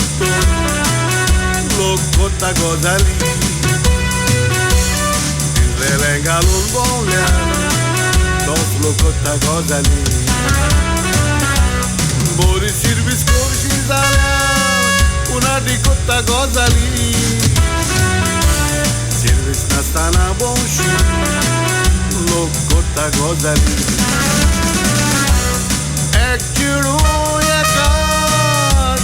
moto, lokota gozali. Relenga l'unbolia, dos lokota gozali. Bori sirvis korshi zala, una dikota gozali. Sirvis nastana bonshi, lokota gozali. Ekkiru yaka,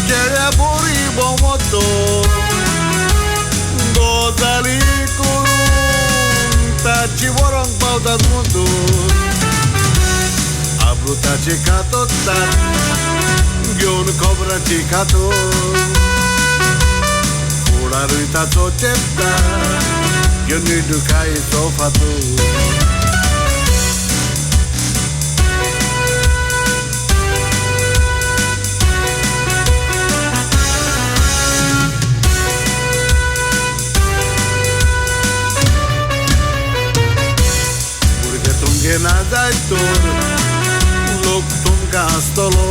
kere bori bomoto, gozali kurun, tachi vorong paudat mutu. Abruta cikato tat, gyon cobra cicato. Ura ruita tocetta, gyon nidukai sofatu. Porque tunge nada tor, lok tunga astolo.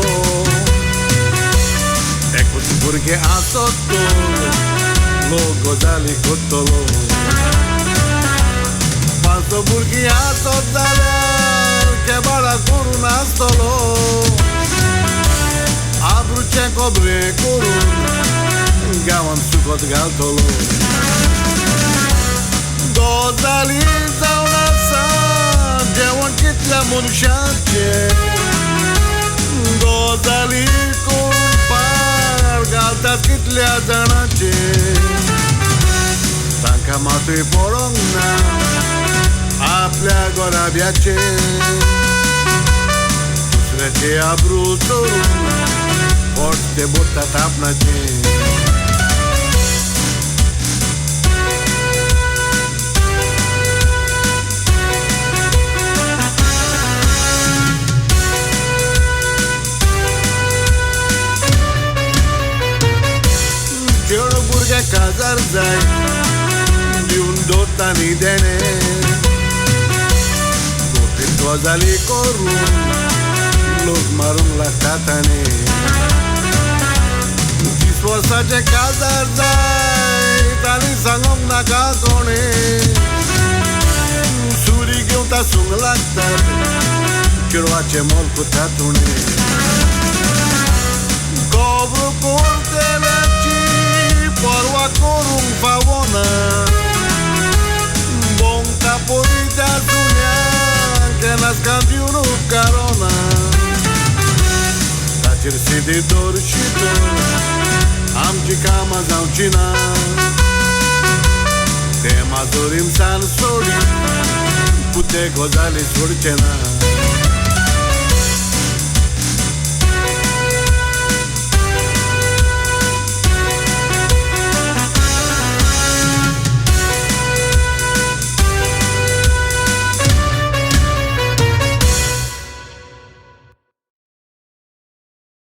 Eccoci perché a sotto lo godali cottolo. Passo perché a sotto che bala curun astolo. Abruce cobre curun gawan sukot galtolo. Godali zauna sa jewan kitla munushache. Godali curun galtas kitle azanache. Tanka matui porongna आपल्या गोराब्याचे दुसऱ्याचे आब्रू चोरून पोटते बोटात आपणाचे. Chero burga kazar zay diun dotani dene. Gozali korun, log marun la katane. Disposace kazar zay, tani sangom na kakone. Suri gyun ta sung laktar, kiroace mol cu tatune. Cobru curte leci, porua corun favona. Bon caporita sunia, che nascandi uno carona. Da cersi di dorcito, amci cama zaucina. Te mazorim san soli, pute gozali surcena.